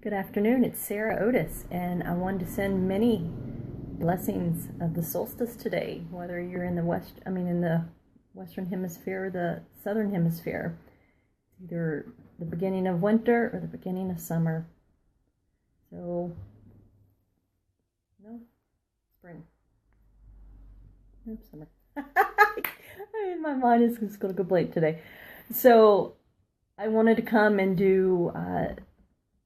Good afternoon, it's Sarah Otis, and I wanted to send many blessings of the solstice today, whether you're in the Western Hemisphere or the Southern Hemisphere. It's either the beginning of winter or the beginning of summer. So, no, spring. No, summer. My mind is just going to go blank today. So, I wanted to come and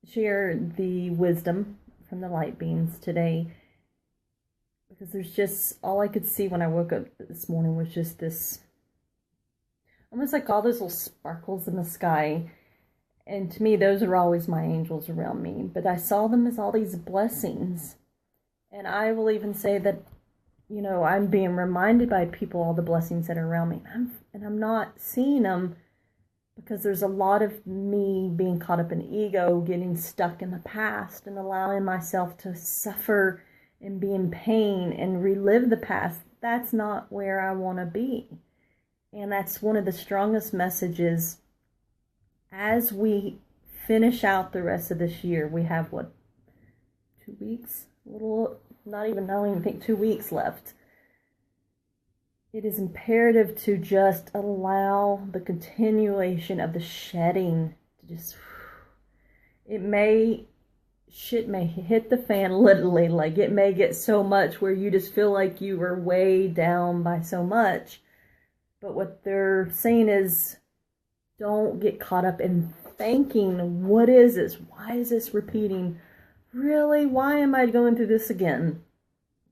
share the wisdom from the light beings today, because there's just, all I could see when I woke up this morning was just this, almost like all those little sparkles in the sky. And to me, those are always my angels around me, but I saw them as all these blessings. And I will even say that, I'm being reminded by people all the blessings that are around me, and I'm not seeing them because there's a lot of me being caught up in ego, getting stuck in the past and allowing myself to suffer and be in pain and relive the past. That's not where I want to be. And that's one of the strongest messages as we finish out the rest of this year. We have 2 weeks? I don't even think 2 weeks left. It is imperative to just allow the continuation of the shedding to shit may hit the fan literally. Like, it may get so much where you just feel like you were weighed down by so much. But what they're saying is, don't get caught up in thinking, what is this? Why is this repeating? Really, why am I going through this again?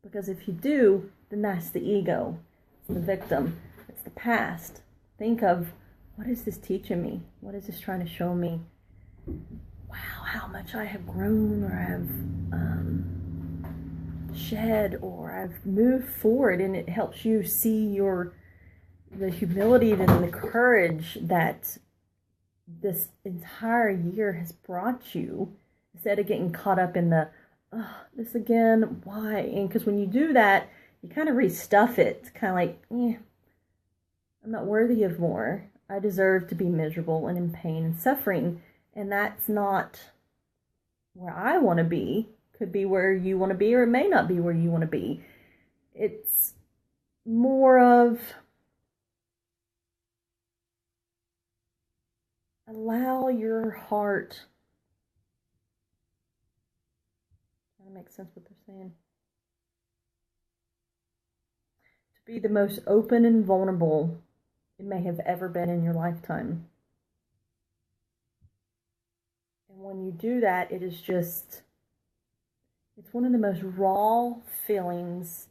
Because if you do, then that's the ego. It's the victim. It's the past. Think of, what is this teaching me? What is this trying to show me? Wow, how much I have grown, or I've shed, or I've moved forward. And it helps you see the humility and the courage that this entire year has brought you, instead of getting caught up in this again, why? And because when you do that, you kind of restuff it. It's kind of like, I'm not worthy of more. I deserve to be miserable and in pain and suffering. And that's not where I want to be. Could be where you want to be, or it may not be where you want to be. It's more of, allow your heart, trying to make sense what they're saying, to be the most open and vulnerable it may have ever been in your lifetime. And when you do that, it's one of the most raw feelings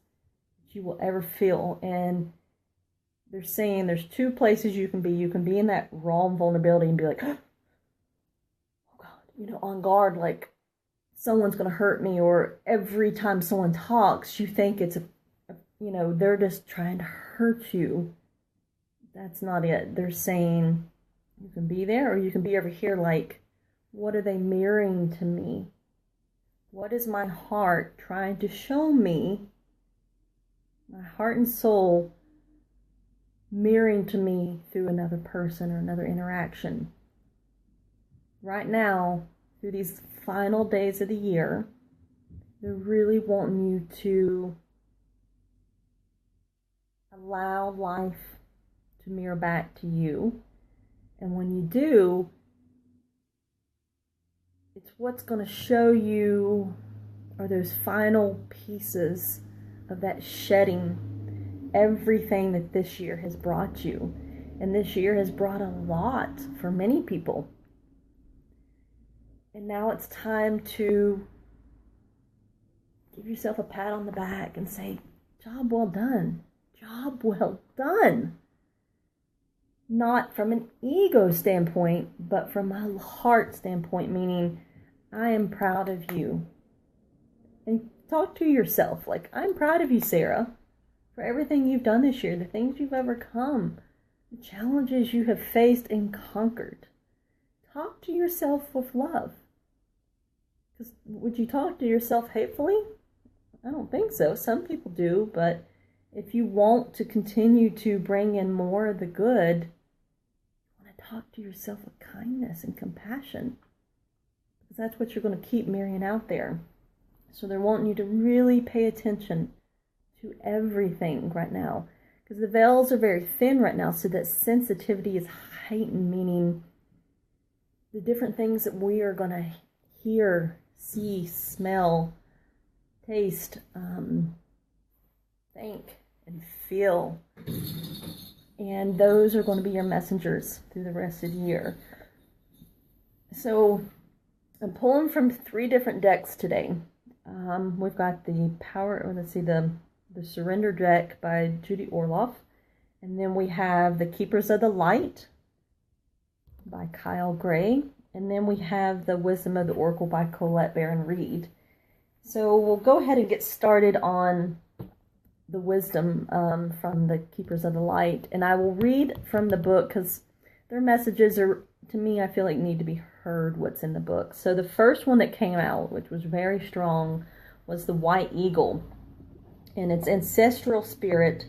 that you will ever feel. And they're saying there's two places you can be. You can be in that raw vulnerability and be like, oh God, on guard, like someone's going to hurt me. Or every time someone talks, you think it's they're just trying to hurt you. That's not it. They're saying you can be there, or you can be over here, like, what are they mirroring to me? What is my heart trying to show me? My heart and soul mirroring to me through another person or another interaction. Right now, through these final days of the year, they're really wanting you to allow life to mirror back to you. And when you do, it's what's going to show you are those final pieces of that shedding, everything that this year has brought you. And this year has brought a lot for many people. And now it's time to give yourself a pat on the back and say, job well done. Job well done. Not from an ego standpoint, but from a heart standpoint, meaning I am proud of you. And talk to yourself like, I'm proud of you, Sarah, for everything you've done this year, the things you've overcome, the challenges you have faced and conquered. Talk to yourself with love. Because would you talk to yourself hatefully? I don't think so. Some people do, but if you want to continue to bring in more of the good, you want to talk to yourself with kindness and compassion. because that's what you're going to keep marrying out there. So they're wanting you to really pay attention to everything right now, because the veils are very thin right now, so that sensitivity is heightened, meaning the different things that we are going to hear, see, smell, taste, think, and feel. And those are going to be your messengers through the rest of the year. So I'm pulling from 3 different decks today. We've got the the Surrender deck by Judy Orloff. And then we have the Keepers of the Light by Kyle Gray. And then we have the Wisdom of the Oracle by Colette Baron Reed. So we'll go ahead and get started on the wisdom from the Keepers of the Light. And I will read from the book because their messages are, to me, I feel like need to be heard what's in the book. So the first one that came out, which was very strong, was the White Eagle. And its ancestral spirit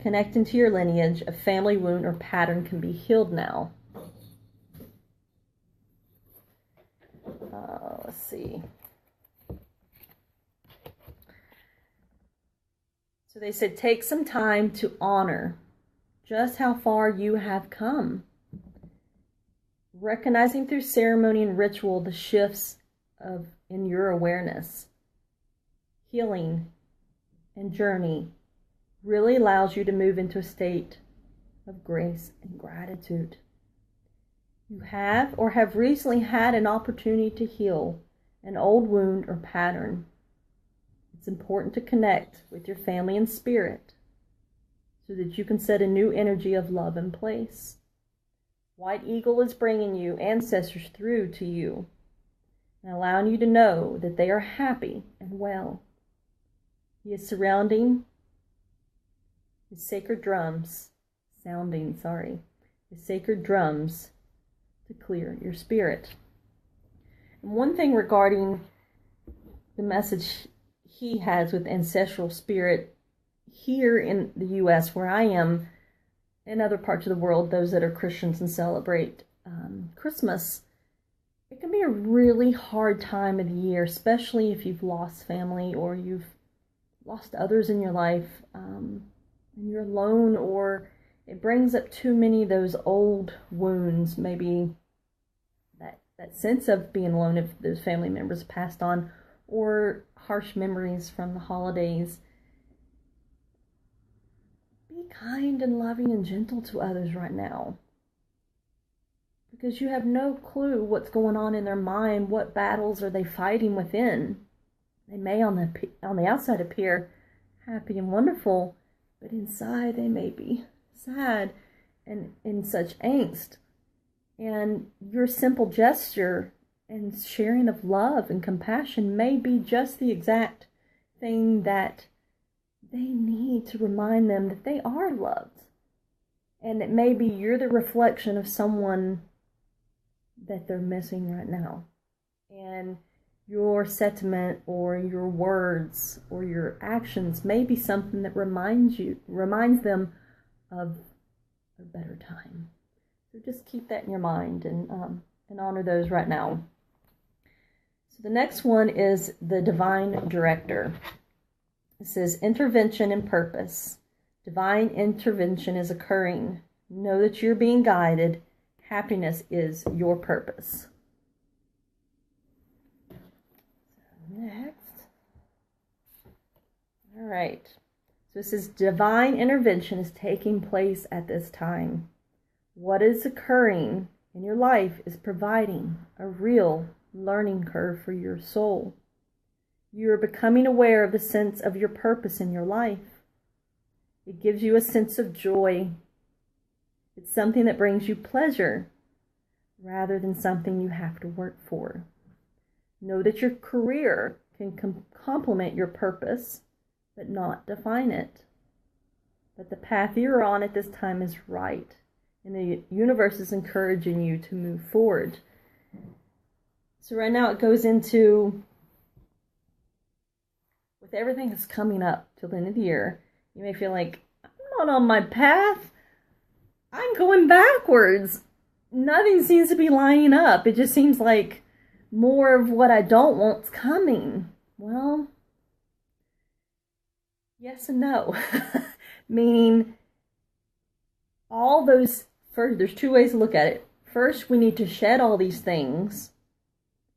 connecting to your lineage, a family wound or pattern can be healed now. Let's see. So they said, take some time to honor just how far you have come. Recognizing through ceremony and ritual the shifts in your awareness. Healing and journey really allows you to move into a state of grace and gratitude. You have or have recently had an opportunity to heal an old wound or pattern. It's important to connect with your family and spirit so that you can set a new energy of love in place. White Eagle is bringing you ancestors through to you and allowing you to know that they are happy and well. He is surrounding his sacred drums, his sacred drums to clear your spirit. And one thing regarding the message he has with ancestral spirit here in the U.S., where I am, in other parts of the world, those that are Christians and celebrate Christmas, it can be a really hard time of the year, especially if you've lost family or you've lost others in your life, and you're alone, or it brings up too many of those old wounds, maybe that sense of being alone if those family members passed on, or harsh memories from the holidays. Be kind and loving and gentle to others right now, because you have no clue what's going on in their mind. What battles are they fighting within? They may on the outside appear happy and wonderful, but inside they may be sad and in such angst. And your simple gesture and sharing of love and compassion may be just the exact thing that they need to remind them that they are loved. And it may be you're the reflection of someone that they're missing right now. And your sentiment or your words or your actions may be something that reminds them of a better time. So just keep that in your mind and honor those right now. So the next one is the Divine Director. It says, intervention and purpose. Divine intervention is occurring. Know that you're being guided. Happiness is your purpose. Next. All right. So it says, divine intervention is taking place at this time. What is occurring in your life is providing a real learning curve for your soul. You are becoming aware of the sense of your purpose in your life. It gives you a sense of joy. It's something that brings you pleasure rather than something you have to work for. Know that your career can complement your purpose, but not define it. But the path you're on at this time is right, and the universe is encouraging you to move forward. So right now it goes into, with everything that's coming up till the end of the year, you may feel like, I'm not on my path. I'm going backwards. Nothing seems to be lining up. It just seems like more of what I don't want's coming. Well, yes and no. Meaning, all those, first, there's two ways to look at it. First, we need to shed all these things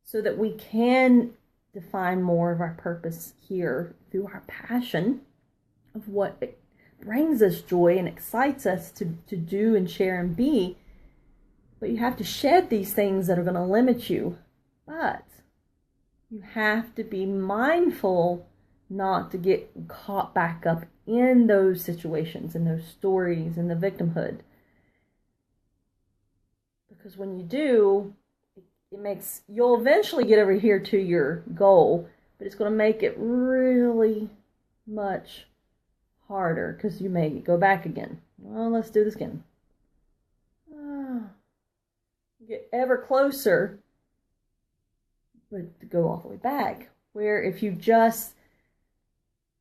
so that we can define more of our purpose here through our passion of what brings us joy and excites us to do and share and be. But you have to shed these things that are going to limit you. But you have to be mindful not to get caught back up in those situations, in those stories, in the victimhood. Because when you do, you'll eventually get over here to your goal, but it's going to make it really much harder because you may go back again. Well, let's do this again. Get ever closer, but to go all the way back. Where if you just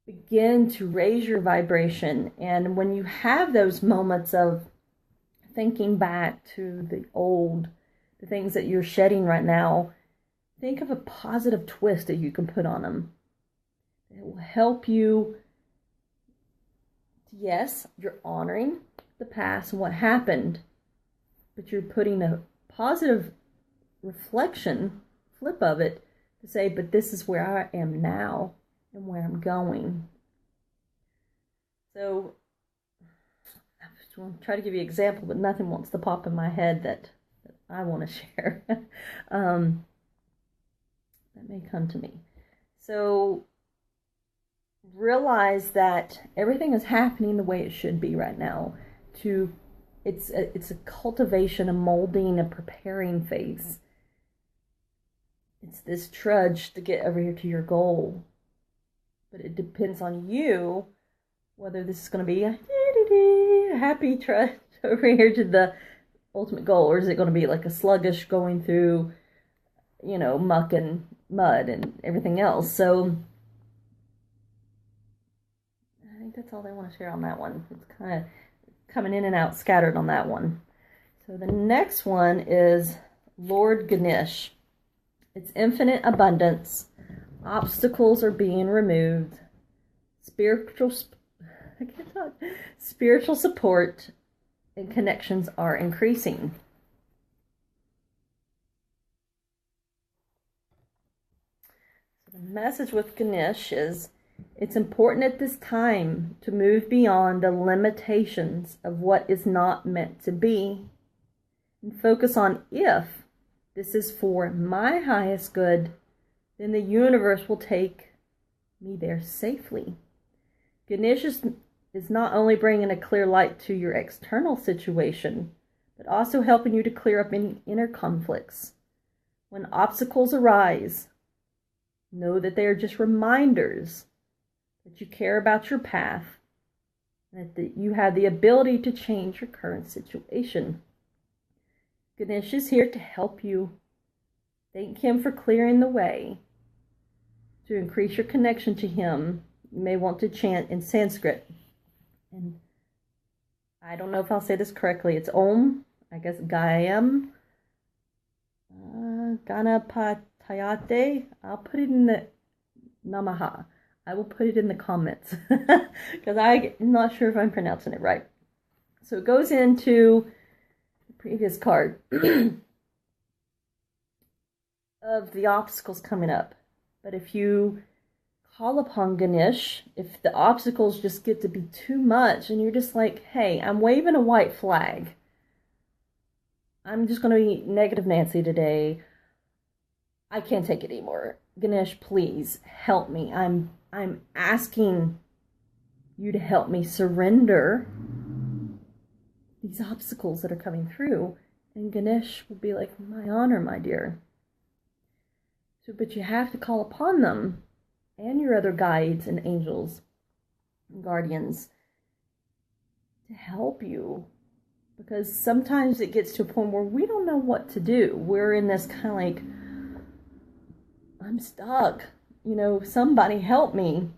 begin to raise your vibration, and when you have those moments of thinking back to the things that you're shedding right now, think of a positive twist that you can put on them. It will help you. Yes, you're honoring the past and what happened, but you're putting a positive reflection, flip of it, to say, but this is where I am now and where I'm going. So I will try to give you an example, but nothing wants to pop in my head that I want to share. That may come to me. So realize that everything is happening the way it should be right now. It's a cultivation, a molding, a preparing phase. It's this trudge to get over here to your goal. But it depends on you whether this is going to be a happy trudge over here to the ultimate goal, or is it going to be like a sluggish going through, muck and mud and everything else. So I think that's all I want to share on that one. It's kind of coming in and out, scattered on that one. So the next one is Lord Ganesh. It's infinite abundance. Obstacles are being removed. Spiritual support and connections are increasing. So the message with Ganesh is, it's important at this time to move beyond the limitations of what is not meant to be and focus on, if this is for my highest good, then the universe will take me there safely. Ganesh is not only bringing a clear light to your external situation, but also helping you to clear up any inner conflicts. When obstacles arise, know that they are just reminders that you care about your path, and that you have the ability to change your current situation. Ganesh is here to help you. Thank him for clearing the way. To increase your connection to him, you may want to chant in Sanskrit. And I don't know if I'll say this correctly. It's Om, I guess Gayam, Ganapatayate. I'll put it in the Namaha. I will put it in the comments because I'm not sure if I'm pronouncing it right. So it goes into the previous card of the obstacles coming up. But if you call upon Ganesh, if the obstacles just get to be too much and you're just like, hey, I'm waving a white flag. I'm just going to be negative Nancy today. I can't take it anymore. Ganesh, please help me. I'm asking you to help me surrender these obstacles that are coming through. And Ganesh will be like, my honor, my dear. So, but you have to call upon them and your other guides and angels and guardians to help you. Because sometimes it gets to a point where we don't know what to do. We're in this kind of like, I'm stuck. Somebody help me.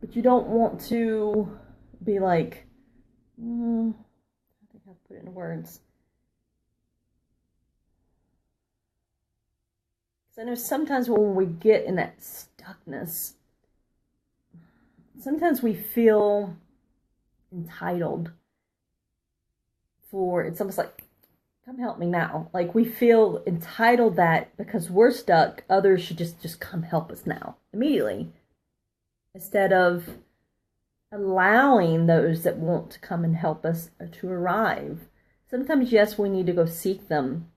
But you don't want to be like, I think I've put it in words. I know sometimes when we get in that stuckness, sometimes we feel entitled for, it's almost like, come help me now. Like we feel entitled that because we're stuck, others should just come help us now, immediately. Instead of allowing those that want to come and help us to arrive. Sometimes, yes, we need to go seek them.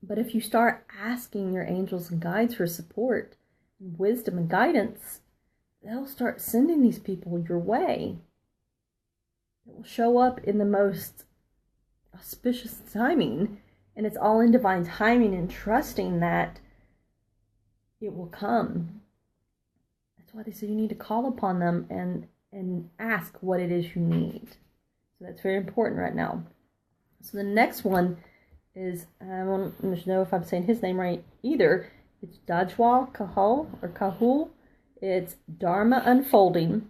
But if you start asking your angels and guides for support, and wisdom and guidance, they'll start sending these people your way. It will show up in the most auspicious timing, and it's all in divine timing and trusting that it will come. That's why they say you need to call upon them and ask what it is you need. So that's very important right now. So the next one is, I don't know if I'm saying his name right either. It's Dajwal Kahul or Kahul. It's Dharma unfolding.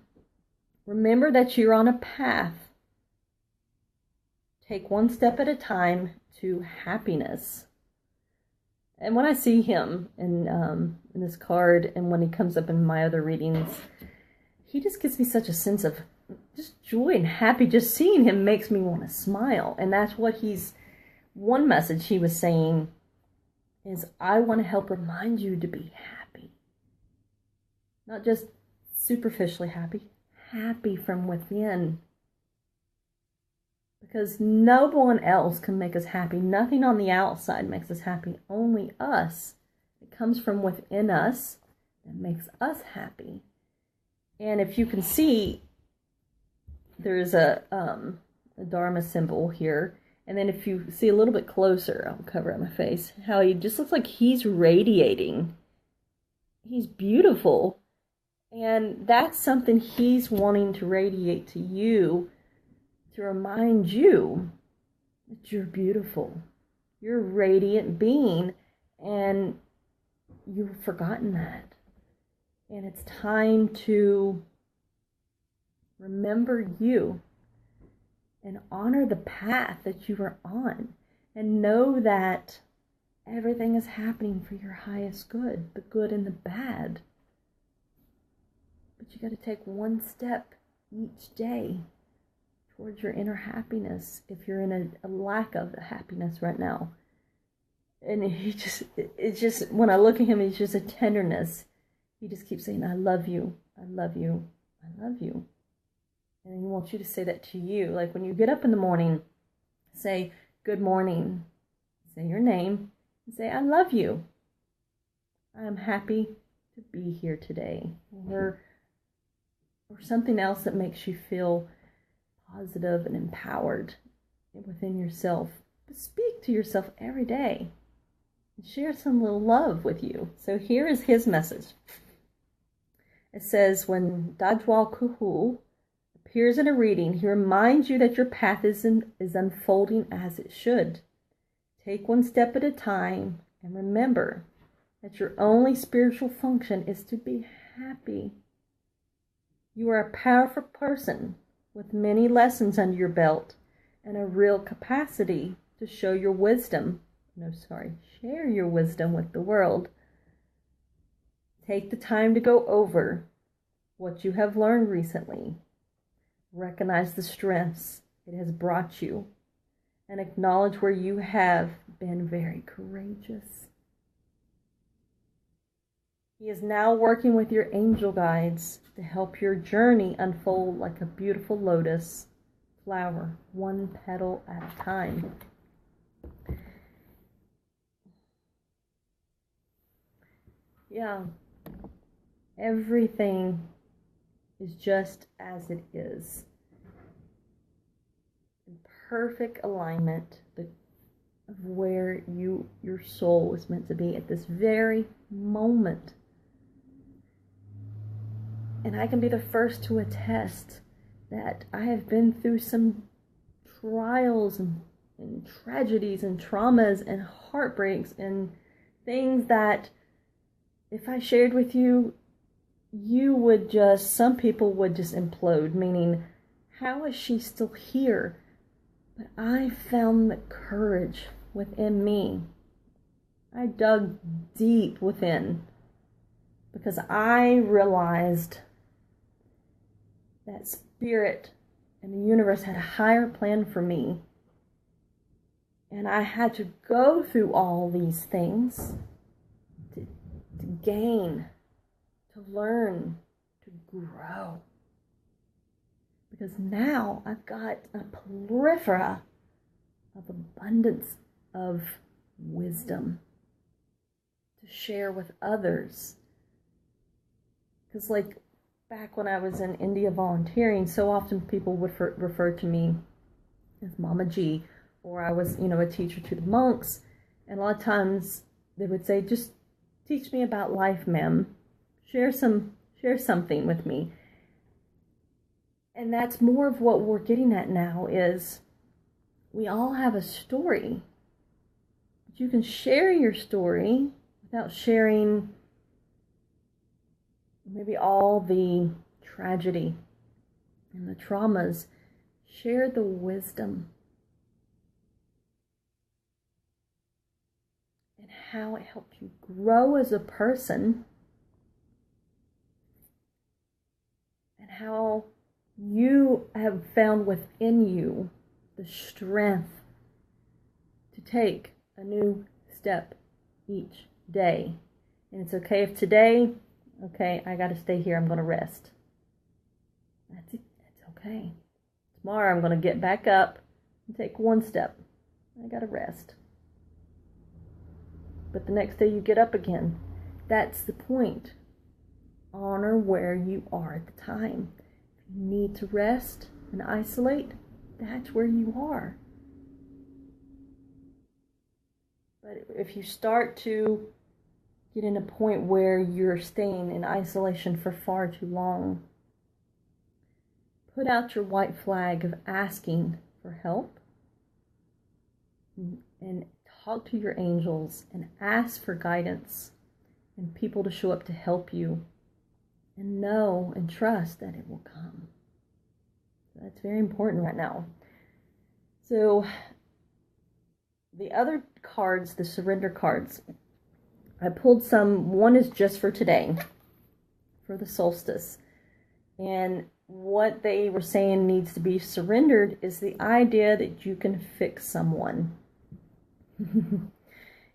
Remember that you're on a path. Take one step at a time to happiness. And when I see him in this card, and when he comes up in my other readings, he just gives me such a sense of just joy and happy. Just seeing him makes me want to smile. And that's what one message he was saying is, I want to help remind you to be happy. Not just superficially happy, happy from within. Because no one else can make us happy. Nothing on the outside makes us happy. Only us. It comes from within us that makes us happy. And if you can see, there's a Dharma symbol here. And then if you see a little bit closer, I'll cover up my face, how he just looks like he's radiating. He's beautiful. And that's something he's wanting to radiate to you, to remind you that you're beautiful. You're a radiant being, and you've forgotten that. And it's time to remember you and honor the path that you are on, and know that everything is happening for your highest good, the good and the bad. But you got to take one step each day towards your inner happiness if you're in a lack of happiness right now. And it's just, when I look at him, it's just a tenderness. He just keeps saying, I love you, I love you, I love you. And he wants you to say that to you. Like when you get up in the morning, say, good morning, say your name, and say, I love you. I am happy to be here today. Or something else that makes you feel positive and empowered within yourself. But speak to yourself every day and share some little love with you. So here is his message. It says, when Dajwal Kahul appears in a reading, he reminds you that your path is unfolding as it should. Take one step at a time, and remember that your only spiritual function is to be happy. You are a powerful person with many lessons under your belt and a real capacity to share your wisdom with the world. Take the time to go over what you have learned recently. Recognize the strengths it has brought you, and acknowledge where you have been very courageous. He is now working with your angel guides to help your journey unfold like a beautiful lotus flower, one petal at a time. Yeah, everything is just as it is. In perfect alignment of where your soul is meant to be at this very moment. And I can be the first to attest that I have been through some trials and tragedies and traumas and heartbreaks and things that if I shared with you, some people would just implode, meaning, how is she still here? But I found the courage within me I dug deep within because I realized that spirit and the universe had a higher plan for me. And I had to go through all these things to gain, to learn, to grow. Because now I've got a plethora of abundance of wisdom to share with others. Because like back when I was in India volunteering, so often people would refer to me as Mama G, or I was, a teacher to the monks. And a lot of times they would say, just teach me about life, ma'am. Share something with me. And that's more of what we're getting at now is we all have a story. But you can share your story without sharing maybe all the tragedy and the traumas. Share the wisdom and how it helped you grow as a person and how you have found within you the strength to take a new step each day. And it's okay if today, okay, I got to stay here, I'm going to rest. That's it. It's okay. Tomorrow I'm going to get back up and take one step. I got to rest. But the next day you get up again. That's the point. Honor where you are at the time. If you need to rest and isolate, that's where you are. But if you start to get in a point where you're staying in isolation for far too long, put out your white flag of asking for help and talk to your angels and ask for guidance and people to show up to help you, and know and trust that it will come. That's very important right now. So the other cards, the surrender cards, I pulled some. One is just for today, for the solstice. And what they were saying needs to be surrendered is the idea that you can fix someone.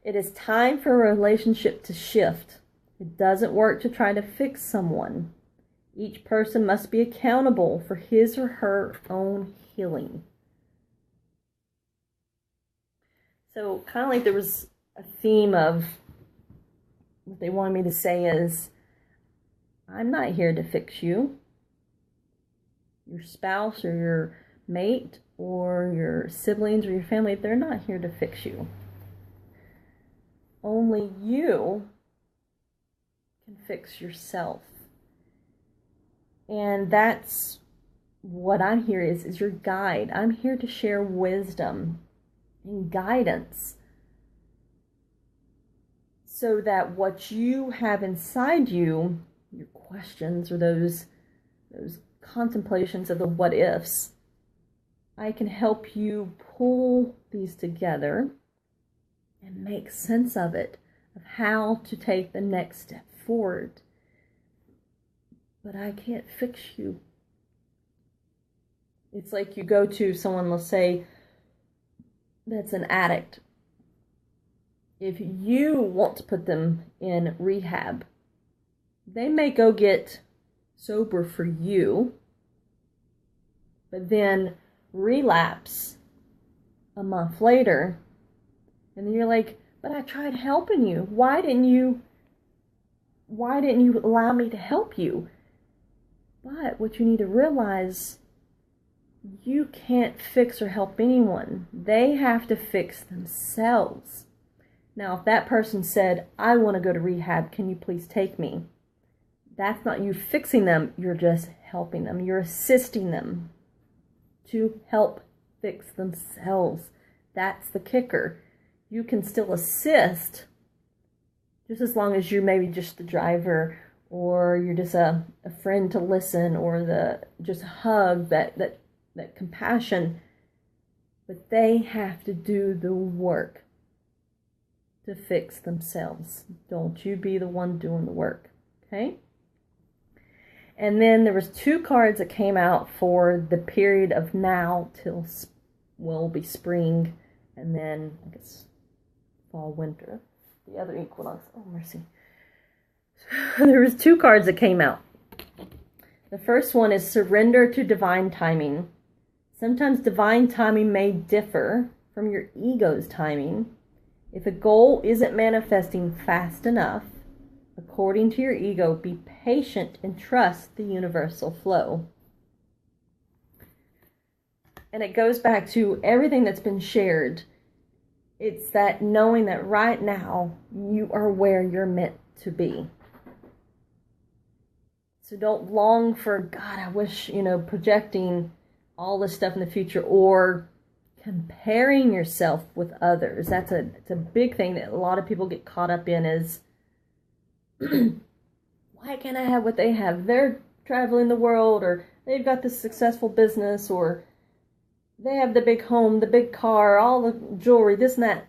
It is time for a relationship to shift. It doesn't work to try to fix someone. Each person must be accountable for his or her own healing. So kind of like there was a theme of what they wanted me to say is, I'm not here to fix you. Your spouse or your mate or your siblings or your family, they're not here to fix you. Only you can fix yourself. And that's what I'm here is your guide. I'm here to share wisdom and guidance so that what you have inside you, your questions or those contemplations of the what ifs, I can help you pull these together and make sense of it, of how to take the next step forward. But I can't fix you. It's like you go to someone, let's say, that's an addict. If you want to put them in rehab, they may go get sober for you, but then relapse a month later, and then you're like, but I tried helping you. Why didn't you allow me to help you? But what you need to realize, you can't fix or help anyone. They have to fix themselves. Now, if that person said, I want to go to rehab, can you please take me? That's not you fixing them. You're just helping them. You're assisting them to help fix themselves. That's the kicker. You can still assist just as long as you're maybe just the driver, or you're just a friend to listen, or just a hug, that compassion. But they have to do the work to fix themselves. Don't you be the one doing the work, okay? And then there was 2 cards that came out for the period of now till will be spring, and then I guess fall, winter, the other equinox. Oh, mercy. There was 2 cards that came out. The first one is surrender to divine timing. Sometimes divine timing may differ from your ego's timing. If a goal isn't manifesting fast enough, according to your ego, be patient and trust the universal flow. And it goes back to everything that's been shared. It's that knowing that right now you are where you're meant to be. So don't long for, God, I wish, projecting all this stuff in the future or comparing yourself with others. It's a big thing that a lot of people get caught up in is, why can't I have what they have? They're traveling the world, or they've got this successful business, or they have the big home, the big car, all the jewelry, this and that.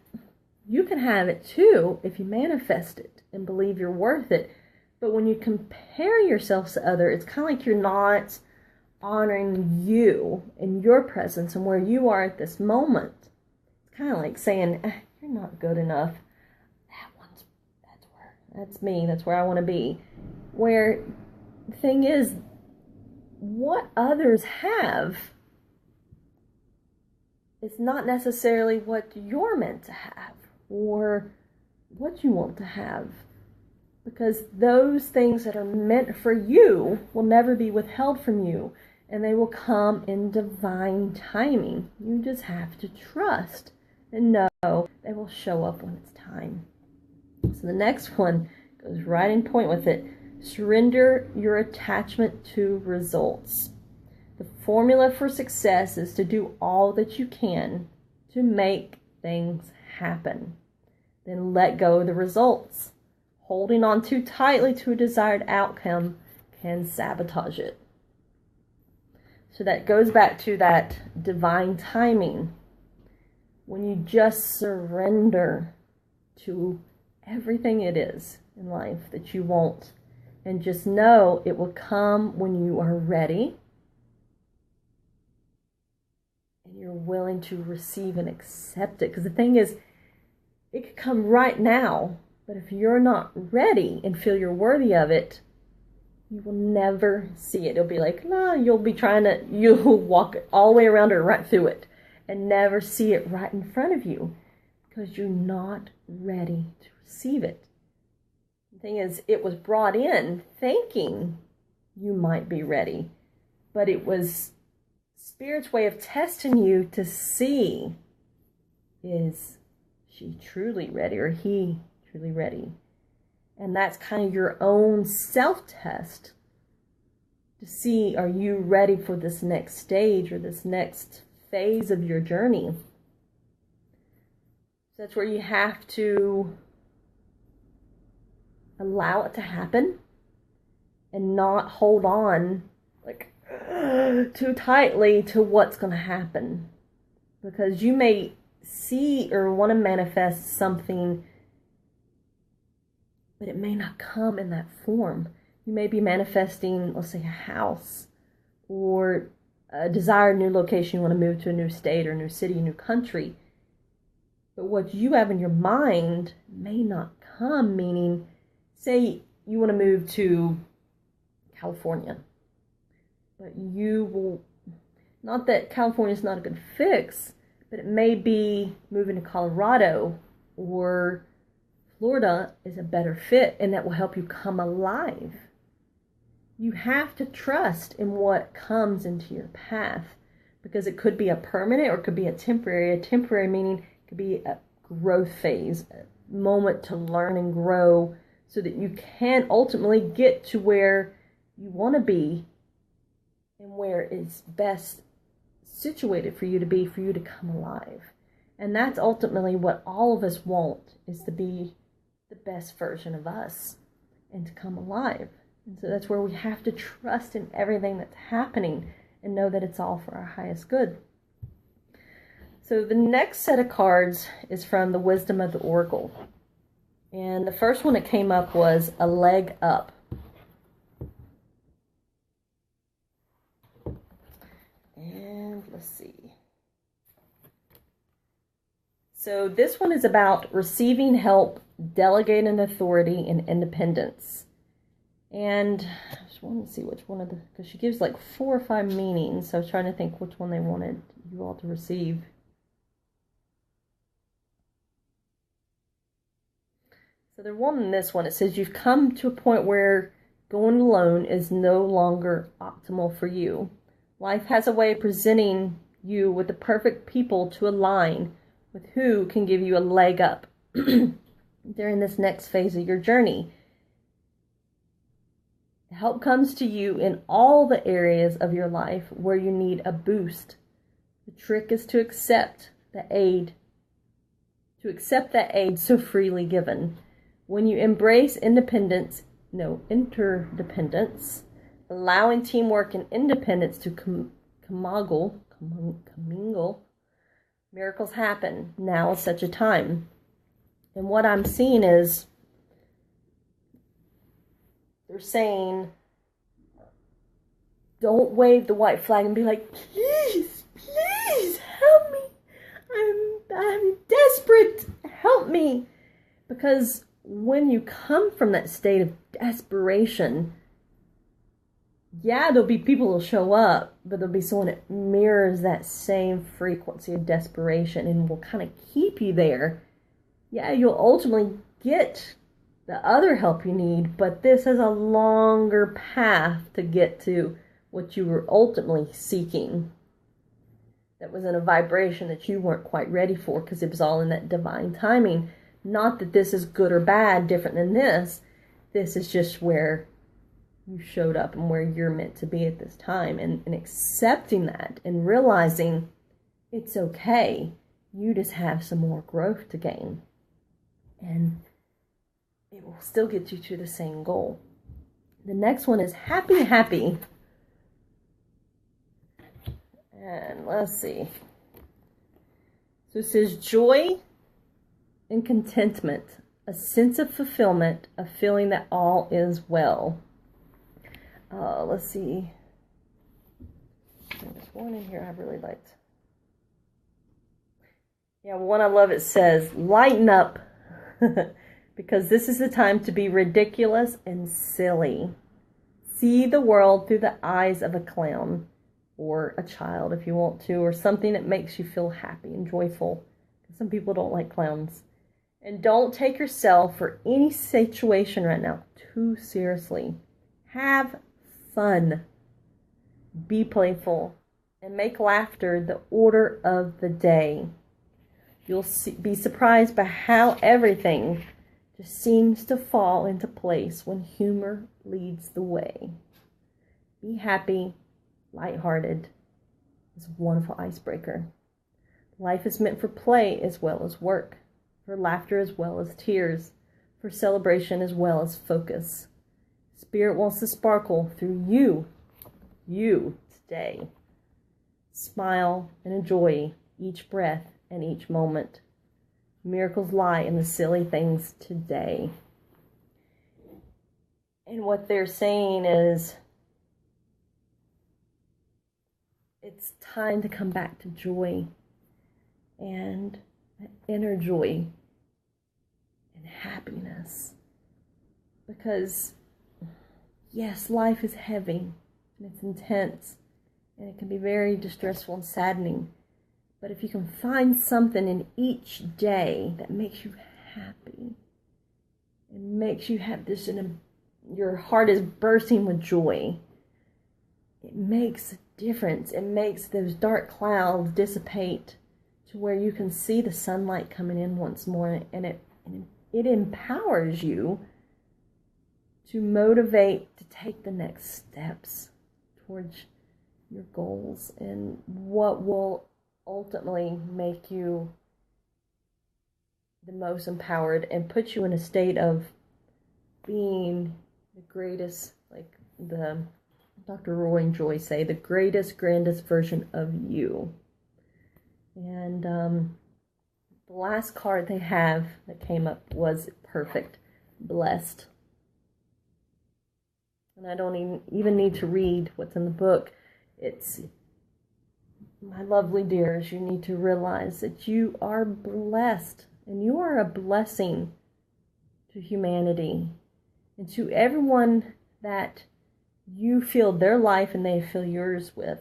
You can have it too if you manifest it and believe you're worth it. But when you compare yourself to others, it's kind of like you're not honoring you and your presence and where you are at this moment. It's kind of like saying, you're not good enough. That's me. That's where I want to be. Where the thing is, what others have is not necessarily what you're meant to have or what you want to have. Because those things that are meant for you will never be withheld from you. And they will come in divine timing. You just have to trust and know they will show up when it's time. So the next one goes right in point with it. Surrender your attachment to results. The formula for success is to do all that you can to make things happen. Then let go of the results. Holding on too tightly to a desired outcome can sabotage it. So that goes back to that divine timing. When you just surrender to everything it is in life that you want, and just know it will come when you are ready and you're willing to receive and accept it. Because the thing is, it could come right now. But if you're not ready and feel you're worthy of it, you will never see it. It'll be like, no, you'll walk all the way around or right through it and never see it right in front of you because you're not ready to receive it. The thing is, it was brought in thinking you might be ready, but it was Spirit's way of testing you to see, is she truly ready or he truly ready? And that's kind of your own self-test to see, are you ready for this next stage or this next phase of your journey? That's where you have to allow it to happen and not hold on like too tightly to what's going to happen. Because you may see or want to manifest something, but it may not come in that form. You may be manifesting, let's say, a house or a desired new location. You want to move to a new state or a new city, a new country. But what you have in your mind may not come, meaning, say you want to move to California. But you will, not that California is not a good fix, but it may be moving to Colorado or Florida is a better fit, and that will help you come alive. You have to trust in what comes into your path, because it could be a permanent or it could be a temporary. A temporary meaning it could be a growth phase, a moment to learn and grow so that you can ultimately get to where you want to be and where it's best situated for you to be, for you to come alive. And that's ultimately what all of us want, is to be the best version of us and to come alive. And so that's where we have to trust in everything that's happening and know that it's all for our highest good. So the next set of cards is from the Wisdom of the Oracle. And the first one that came up was a leg up. And let's see. So this one is about receiving help, delegating authority, and independence. And I just want to see which one of the, because she gives like 4 or 5 meanings. So I was trying to think which one they wanted you all to receive. So they're wanting this one. It says you've come to a point where going alone is no longer optimal for you. Life has a way of presenting you with the perfect people to align with who can give you a leg up during this next phase of your journey. Help comes to you in all the areas of your life where you need a boost. The trick is to accept the aid, so freely given. When you embrace interdependence, allowing teamwork and independence to commingle, miracles happen. Now is such a time. And what I'm seeing is they're saying, don't wave the white flag and be like, please help me. I'm desperate. Help me. Because when you come from that state of desperation, yeah, there'll be people who'll show up, but there'll be someone that mirrors that same frequency of desperation and will kind of keep you there. Yeah, you'll ultimately get the other help you need, but this is a longer path to get to what you were ultimately seeking. That was in a vibration that you weren't quite ready for because it was all in that divine timing. Not that this is good or bad, different than this. This is just where you showed up and where you're meant to be at this time. And accepting that and realizing it's okay. You just have some more growth to gain. And it will still get you to the same goal. The next one is happy. And let's see. So it says joy and contentment, a sense of fulfillment, a feeling that all is well. Let's see. There's one in here I really liked. Yeah, one I love, it says, lighten up, because this is the time to be ridiculous and silly. See the world through the eyes of a clown, or a child if you want to, or something that makes you feel happy and joyful. Some people don't like clowns. And don't take yourself or any situation right now too seriously. Have fun. Be playful. And make laughter the order of the day. You'll be surprised by how everything just seems to fall into place when humor leads the way. Be happy, lighthearted. It's a wonderful icebreaker. Life is meant for play as well as work, for laughter as well as tears, for celebration as well as focus. Spirit wants to sparkle through you today. Smile and enjoy each breath and each moment. Miracles lie in the silly things today. And what they're saying is, it's time to come back to joy and inner joy and happiness. Because, yes, life is heavy and it's intense and it can be very distressful and saddening. But if you can find something in each day that makes you happy, it makes you have this, your heart is bursting with joy. It makes a difference. It makes those dark clouds dissipate to where you can see the sunlight coming in once more, and it empowers you to motivate to take the next steps towards your goals and what will ultimately make you the most empowered and put you in a state of being the greatest, like the Dr. Roy and Joy say, the greatest, grandest version of you. And the last card they have that came up was perfect, blessed. And I don't even need to read what's in the book. It's, my lovely dears, you need to realize that you are blessed and you are a blessing to humanity and to everyone that you fill their life and they fill yours with.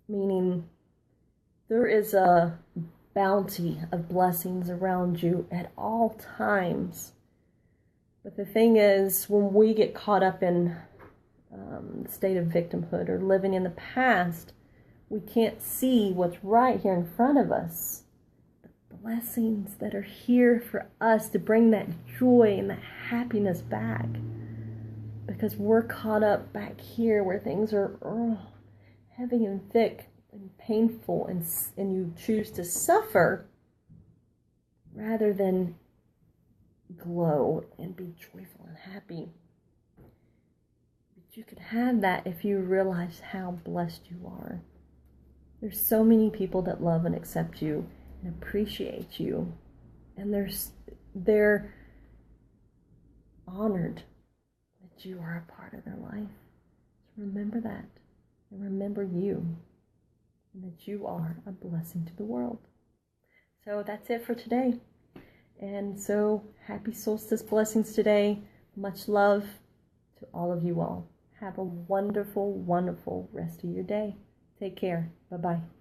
Meaning there is a bounty of blessings around you at all times. But the thing is, when we get caught up in the state of victimhood or living in the past, we can't see what's right here in front of us. The blessings that are here for us to bring that joy and that happiness back. Because we're caught up back here where things are heavy and thick and painful, and you choose to suffer rather than glow and be joyful and happy. But you could have that if you realize how blessed you are. There's so many people that love and accept you and appreciate you, and they're honored that you are a part of their life. So remember that, and remember you, and that you are a blessing to the world. So that's it for today. And so happy solstice blessings today. Much love to all of you all. Have a wonderful, wonderful rest of your day. Take care. Bye-bye.